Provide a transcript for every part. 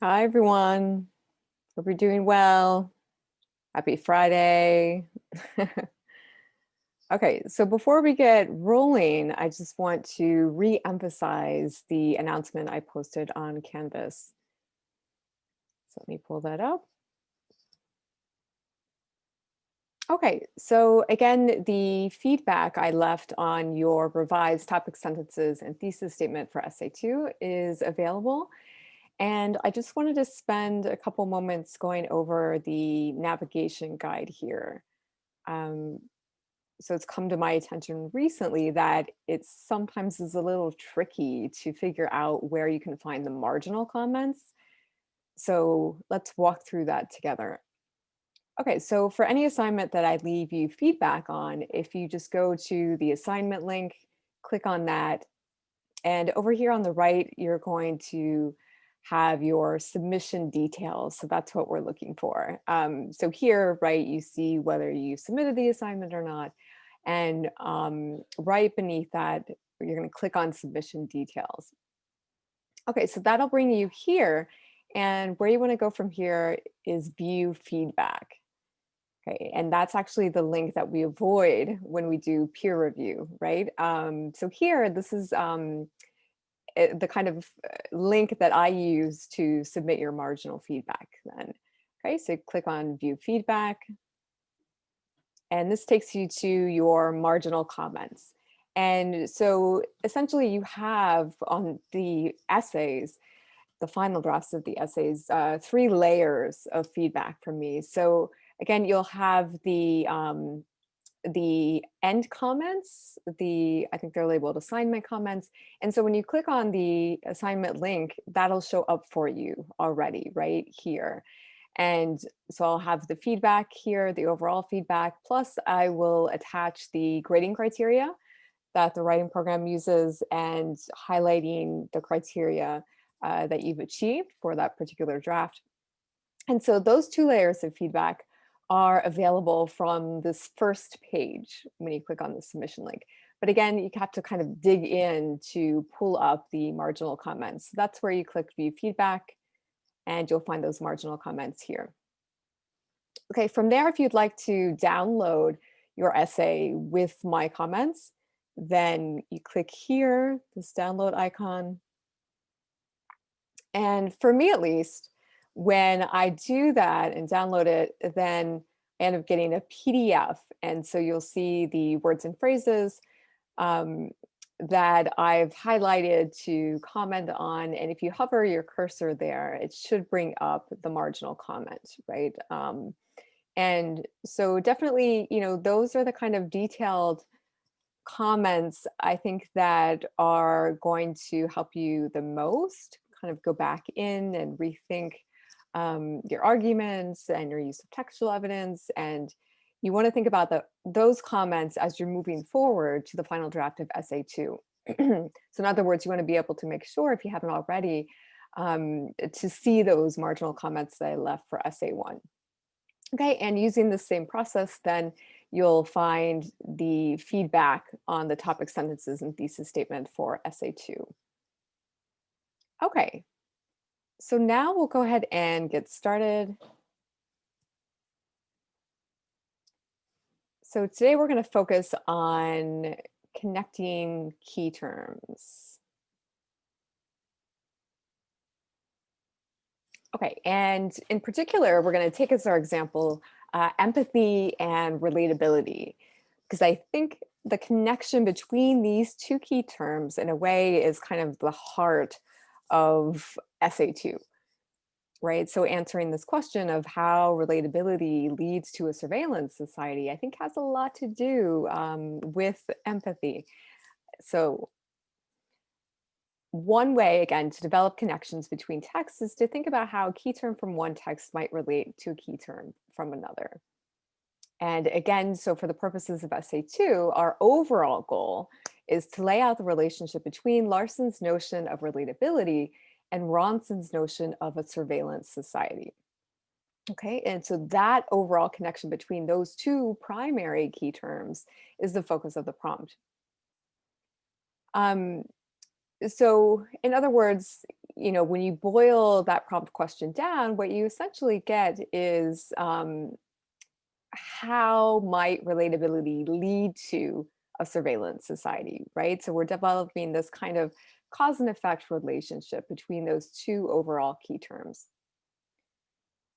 Hi, everyone. Hope you're doing well. Happy Friday. Okay, so before we get rolling, I just want to re-emphasize the announcement I posted on Canvas. So let me pull that up. Okay, so again, the feedback I left on your revised topic sentences and thesis statement for Essay 2 is available. And I just wanted to spend a couple moments going over the navigation guide here. Um, so it's come to my attention recently that it sometimes is a little tricky to figure out where you can find the marginal comments. So let's walk through that together. Okay, so for any assignment that I leave you feedback on, if you just go to the assignment link, click on that, and over here on the right, you're going to have your submission details. So that's what we're looking for. So here, right, you see whether you submitted the assignment or not. And right beneath that, you're going to click on submission details. Okay, so that'll bring you here. And where you want to go from here is view feedback. Okay, and that's actually the link that we avoid when we do peer review, right? So here, this is the kind of link that I use to submit your marginal feedback then. Okay, so click on view feedback. And this takes you to your marginal comments. And so essentially you have on the essays, the final drafts of the essays, 3 layers of feedback from me. So again, you'll have the end comments, I think they're labeled assignment comments. And so when you click on the assignment link, that'll show up for you already right here. And so I'll have the feedback here, the overall feedback, plus I will attach the grading criteria that the writing program uses and highlighting the criteria that you've achieved for that particular draft. And so those 2 layers of feedback are available from this first page when you click on the submission link. But again, you have to kind of dig in to pull up the marginal comments. That's where you click view feedback and you'll find those marginal comments here. Okay, from there, if you'd like to download your essay with my comments, then you click here, this download icon. And for me, at least, when I do that and download it, then I end up getting a PDF. And so you'll see the words and phrases that I've highlighted to comment on. And if you hover your cursor there, it should bring up the marginal comment, right? And so definitely, those are the kind of detailed comments I think that are going to help you the most, kind of go back in and rethink your arguments and your use of textual evidence. And you want to think about those comments as you're moving forward to the final draft of Essay 2. So in other words, you want to be able to make sure, if you haven't already, to see those marginal comments that I left for Essay 1. Okay, and using the same process, then you'll find the feedback on the topic sentences and thesis statement for Essay 2. Okay, so now we'll go ahead and get started. So today we're going to focus on connecting key terms. Okay, and in particular, we're going to take as our example empathy and relatability, because I think the connection between these 2 key terms in a way is kind of the heart of Essay 2, right? So answering this question of how relatability leads to a surveillance society, I think has a lot to do with empathy. So one way, again, to develop connections between texts is to think about how a key term from one text might relate to a key term from another. And again, so for the purposes of Essay 2, our overall goal is to lay out the relationship between Larson's notion of relatability and Ronson's notion of a surveillance society. Okay, and so that overall connection between those 2 primary key terms is the focus of the prompt. So in other words, when you boil that prompt question down, what you essentially get is how might relatability lead to a surveillance society, right? So we're developing this kind of cause and effect relationship between those two overall key terms.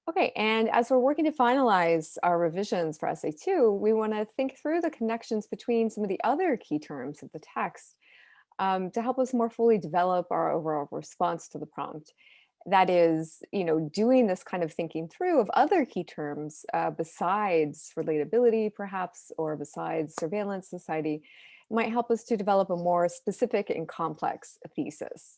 Okay, and as we're working to finalize our revisions for essay two, we want to think through the connections between some of the other key terms of the text to help us more fully develop our overall response to the prompt. That is, doing this kind of thinking through of other key terms besides relatability, perhaps, or besides surveillance society, might help us to develop a more specific and complex thesis,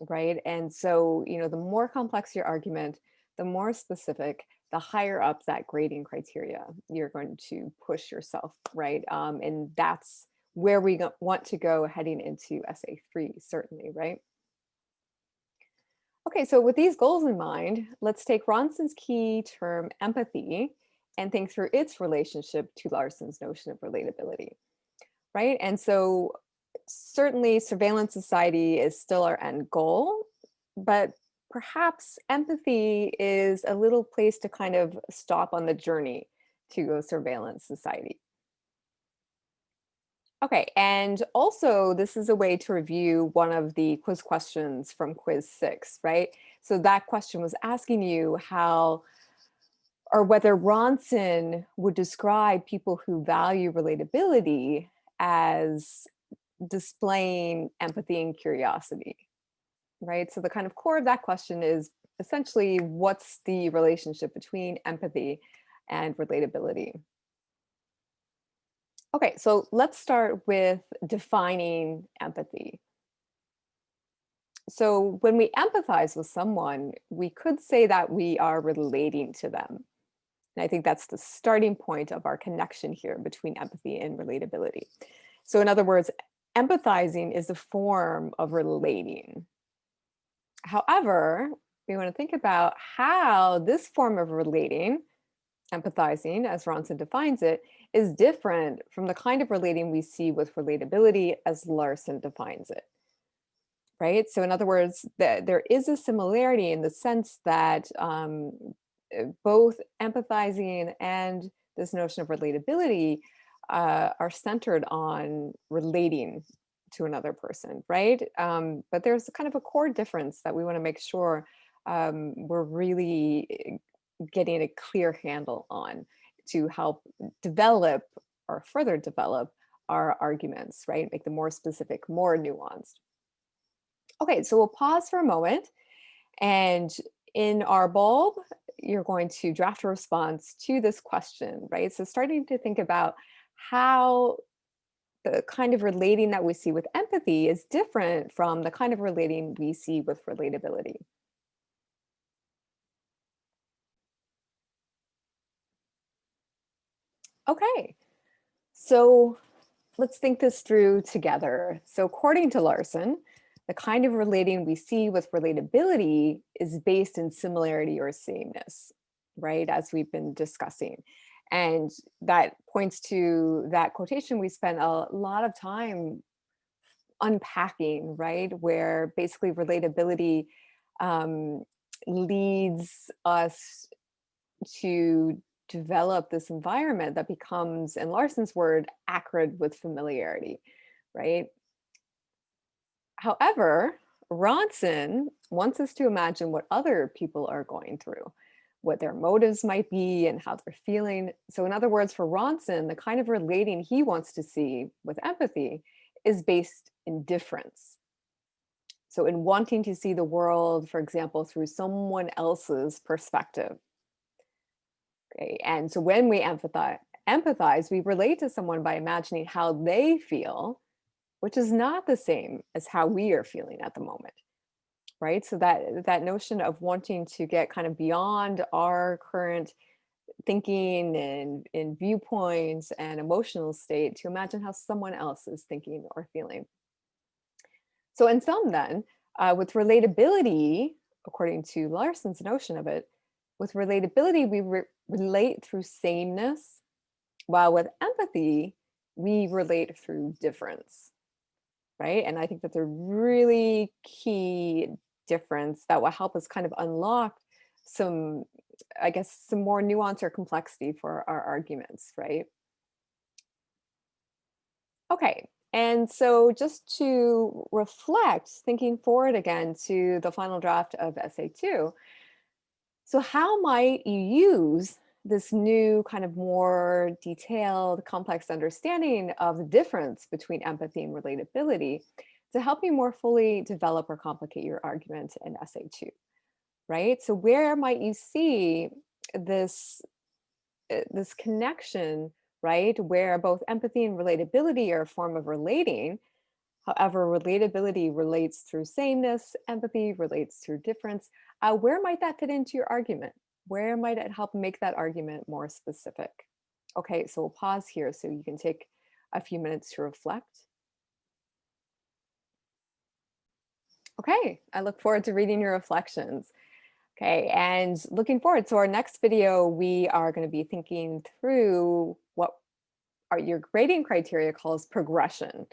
right? And so, the more complex your argument, the more specific, the higher up that grading criteria you're going to push yourself, right? And that's where we want to go heading into essay three, certainly, right? Okay, so with these goals in mind, let's take Ronson's key term empathy and think through its relationship to Larson's notion of relatability, right? And so certainly surveillance society is still our end goal, but perhaps empathy is a little place to kind of stop on the journey to a surveillance society. Okay, and also this is a way to review one of the quiz questions from quiz 6, right? So that question was asking you how or whether Ronson would describe people who value relatability as displaying empathy and curiosity, right? So the kind of core of that question is essentially what's the relationship between empathy and relatability? Okay, so let's start with defining empathy. So when we empathize with someone, we could say that we are relating to them. And I think that's the starting point of our connection here between empathy and relatability. So in other words, empathizing is a form of relating. However, we want to think about how this form of relating, empathizing, as Ronson defines it, is different from the kind of relating we see with relatability as Larson defines it. Right? So in other words, there is a similarity in the sense that both empathizing and this notion of relatability are centered on relating to another person, right? But there's kind of a core difference that we want to make sure we're really getting a clear handle on to help develop or further develop our arguments, right? Make them more specific, more nuanced. Okay, so we'll pause for a moment, and in our bulb, you're going to draft a response to this question, right? So starting to think about how the kind of relating that we see with empathy is different from the kind of relating we see with relatability. Okay, so let's think this through together. So according to Larson, the kind of relating we see with relatability is based in similarity or sameness, right? As we've been discussing. And that points to that quotation we spent a lot of time unpacking, right? Where basically relatability um, leads us to develop this environment that becomes, in Larson's word, acrid with familiarity, right? However, Ronson wants us to imagine what other people are going through, what their motives might be, and how they're feeling. So, in other words, for Ronson, the kind of relating he wants to see with empathy is based in difference. So, in wanting to see the world, for example, through someone else's perspective. Okay. And so when we empathize, we relate to someone by imagining how they feel, which is not the same as how we are feeling at the moment. Right. So that notion of wanting to get kind of beyond our current thinking and viewpoints and emotional state to imagine how someone else is thinking or feeling. So in sum, then, with relatability, according to Larson's notion of it, with relatability, we relate through sameness, while with empathy, we relate through difference, right? And I think that's a really key difference that will help us kind of unlock some, I guess, some more nuance or complexity for our arguments, right? Okay. And so just to reflect, thinking forward again to the final draft of essay two, so how might you use this new kind of more detailed, complex understanding of the difference between empathy and relatability to help you more fully develop or complicate your argument in essay two, right? So where might you see this this connection, right, where both empathy and relatability are a form of relating. However, relatability relates through sameness, empathy relates through difference. Where might that fit into your argument? Where might it help make that argument more specific? Okay, so we'll pause here so you can take a few minutes to reflect. Okay, I look forward to reading your reflections. Okay, and looking forward. So our next video, we are going to be thinking through what your grading criteria calls progression.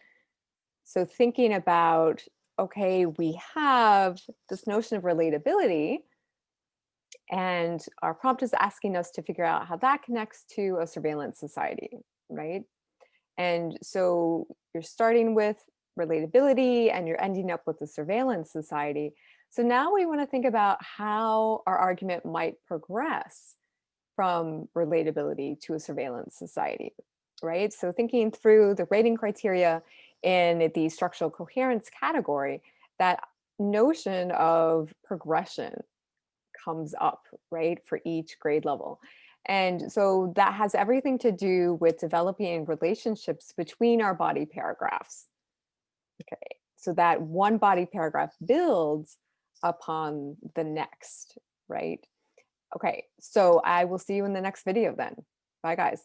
So thinking about, okay, we have this notion of relatability, and our prompt is asking us to figure out how that connects to a surveillance society, right? And so you're starting with relatability and you're ending up with the surveillance society. So now we want to think about how our argument might progress from relatability to a surveillance society, right? So thinking through the rating criteria in the structural coherence category, that notion of progression comes up, right, for each grade level. And so that has everything to do with developing relationships between our body paragraphs. Okay, so that one body paragraph builds upon the next, right? Okay, so I will see you in the next video then. Bye, guys.